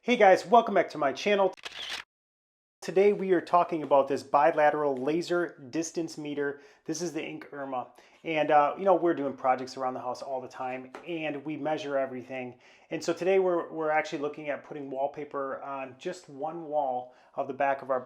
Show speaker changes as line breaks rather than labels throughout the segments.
Hey guys, welcome back to my channel. Today we are talking about this bilateral laser distance meter. This is the Inkerma. And we're doing projects around the house all the time and we measure everything. And so today we're actually looking at putting wallpaper on just one wall of the back of our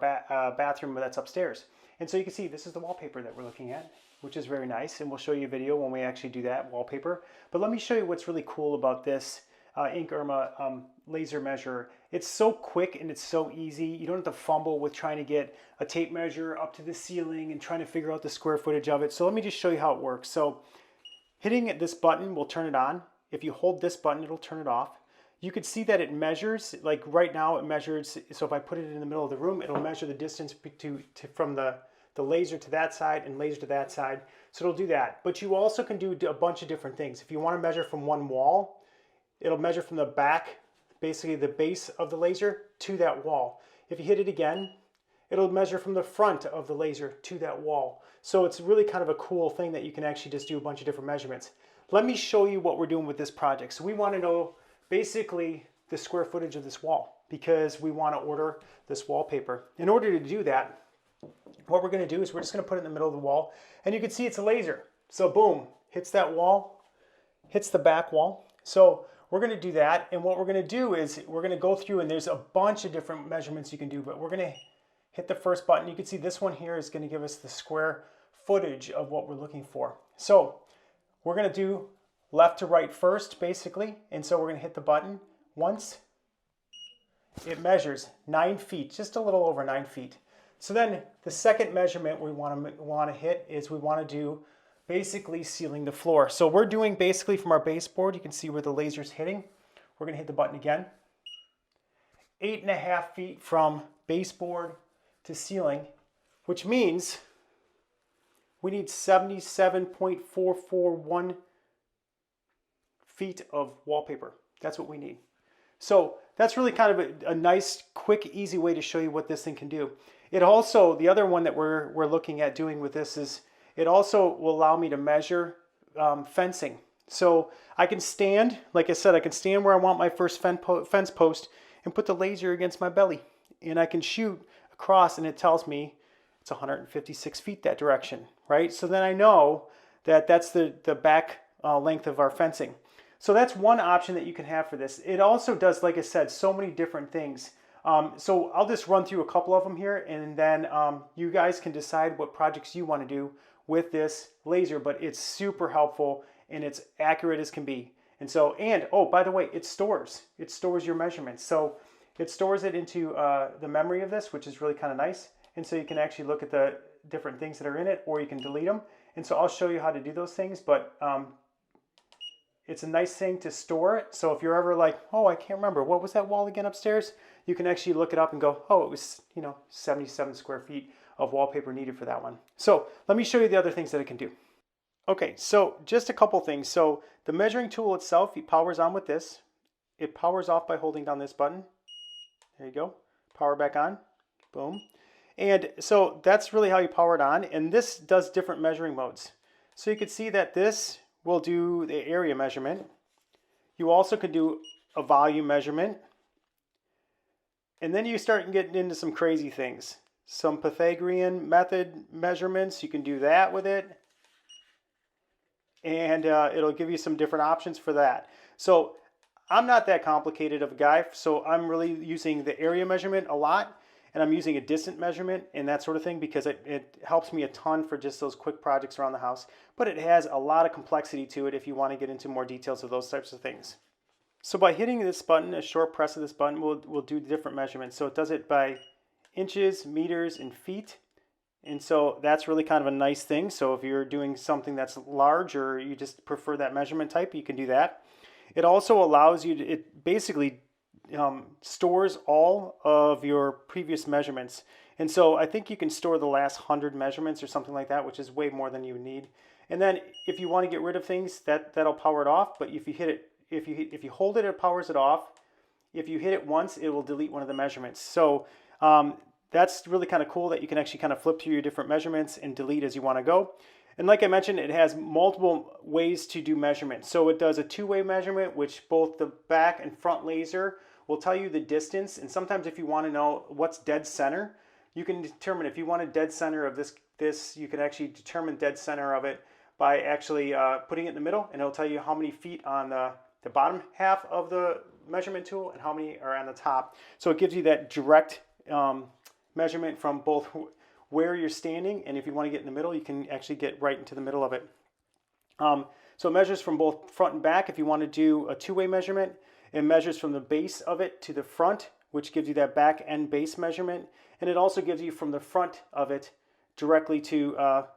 bathroom that's upstairs. And so you can see this is the wallpaper that we're looking at, which is very nice. And we'll show you a video when we actually do that wallpaper. But let me show you what's really cool about this Inkerma laser measure. It's so quick and it's so easy. You don't have to fumble with trying to get a tape measure up to the ceiling and trying to figure out the square footage of it. So let me just show you how it works. So hitting this button will turn it on. If you hold this button, it'll turn it off. You can see that it measures, like right now it measures, so if I put it in the middle of the room, it'll measure the distance from the laser to that side and laser to that side. So it'll do that. But you also can do a bunch of different things. If you want to measure from one wall, it'll measure from the back, basically the base of the laser, to that wall. If you hit it again, it'll measure from the front of the laser to that wall. So it's really kind of a cool thing that you can actually just do a bunch of different measurements. Let me show you what we're doing with this project. So we want to know basically the square footage of this wall because we want to order this wallpaper. In order to do that, what we're going to do is we're just going to put it in the middle of the wall, and you can see it's a laser. So boom, hits that wall, hits the back wall. So we're going to do that, and what we're going to do is we're going to go through, and there's a bunch of different measurements you can do, but we're going to hit the first button. You can see this one here is going to give us the square footage of what we're looking for. So we're going to do left to right first, basically, and so we're going to hit the button once. It measures 9 feet, just a little over 9 feet. So then the second measurement we want to hit is we want to do basically sealing the floor. So we're doing basically from our baseboard, you can see where the laser's hitting. We're going to hit the button again. 8.5 feet from baseboard to ceiling, which means we need 77.441 feet of wallpaper. That's what we need. So that's really kind of a nice, quick, easy way to show you what this thing can do. It also, the other one that we're looking at doing with this is it also will allow me to measure fencing. So I can stand, like I said, I can stand where I want my first fence post and put the laser against my belly. And I can shoot across and it tells me it's 156 feet that direction, right? So then I know that that's the back length of our fencing. So that's one option that you can have for this. It also does, like I said, so many different things. So I'll just run through a couple of them here, and then you guys can decide what projects you want to do with this laser, but it's super helpful and it's accurate as can be. And so, oh, by the way, it stores your measurements. So it stores it into the memory of this, which is really kind of nice. And so you can actually look at the different things that are in it, or you can delete them. And so I'll show you how to do those things, but it's a nice thing to store it. So if you're ever like, oh, I can't remember, what was that wall again upstairs? You can actually look it up and go, oh, it was, 77 square feet of wallpaper needed for that one. So let me show you the other things that it can do. Okay, so just a couple things. So the measuring tool itself, it powers on with this. It powers off by holding down this button. There you go. Power back on. Boom. And so that's really how you power it on. And this does different measuring modes. So you can see that this will do the area measurement. You also could do a volume measurement. And then you start getting into some crazy things. Some Pythagorean method measurements, you can do that with it. And it'll give you some different options for that. So I'm not that complicated of a guy, so I'm really using the area measurement a lot. And I'm using a distant measurement and that sort of thing because it helps me a ton for just those quick projects around the house. But it has a lot of complexity to it if you want to get into more details of those types of things. So by hitting this button, a short press of this button will do different measurements. So it does it by inches, meters, and feet. And so that's really kind of a nice thing. So if you're doing something that's large or you just prefer that measurement type, you can do that. It also allows you to, it basically stores all of your previous measurements. And so I think you can store the last 100 measurements or something like that, which is way more than you need. And then if you want to get rid of things, that'll power it off. But if you hit it, if you hold it, it powers it off. If you hit it once, it will delete one of the measurements. So that's really kind of cool that you can actually kind of flip through your different measurements and delete as you want to go. And like I mentioned, it has multiple ways to do measurements. So it does a two-way measurement, which both the back and front laser will tell you the distance. And sometimes if you want to know what's dead center, you can determine if you want a dead center of this, you can actually determine dead center of it by actually putting it in the middle, and it'll tell you how many feet on the bottom half of the measurement tool and how many are on the top. So it gives you that direct measurement from both where you're standing, and if you want to get in the middle, you can actually get right into the middle of it. So it measures from both front and back. If you want to do a two-way measurement, it measures from the base of it to the front, which gives you that back and base measurement. And it also gives you from the front of it directly to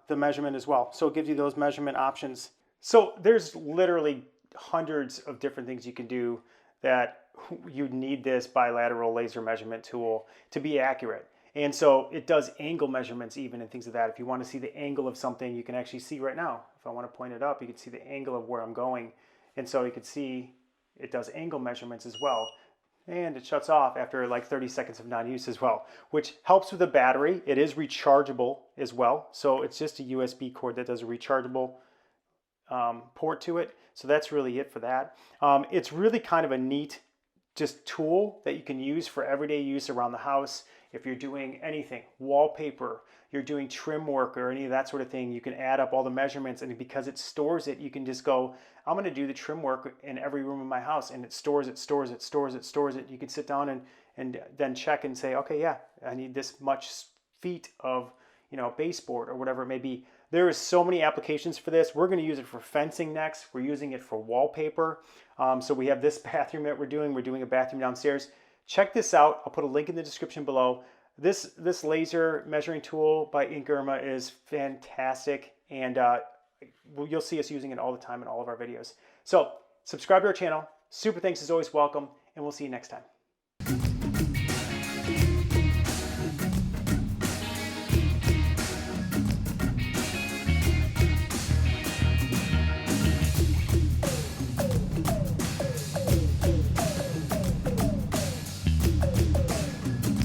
the measurement as well. So it gives you those measurement options. So there's literally hundreds of different things you can do that you need this bilateral laser measurement tool to be accurate. And so it does angle measurements even and things like that. If you want to see the angle of something, you can actually see right now. If I want to point it up, you can see the angle of where I'm going. And so you can see it does angle measurements as well. And it shuts off after like 30 seconds of non-use as well, which helps with the battery. It is rechargeable as well. So it's just a USB cord that does a rechargeable port to it. So that's really it for that. It's really kind of a neat just tool that you can use for everyday use around the house. If you're doing anything, wallpaper, you're doing trim work or any of that sort of thing, you can add up all the measurements, and because it stores it, you can just go, I'm going to do the trim work in every room of my house, and it stores it, stores it, stores it, stores it. You can sit down and then check and say, okay, yeah, I need this much feet of, baseboard or whatever it may be. There is so many applications for this. We're going to use it for fencing next. We're using it for wallpaper. So we have this bathroom that we're doing a bathroom downstairs. Check this out. I'll put a link in the description below. This laser measuring tool by Inkerma is fantastic, and you'll see us using it all the time in all of our videos. So subscribe to our channel. Super thanks is always welcome, and we'll see you next time.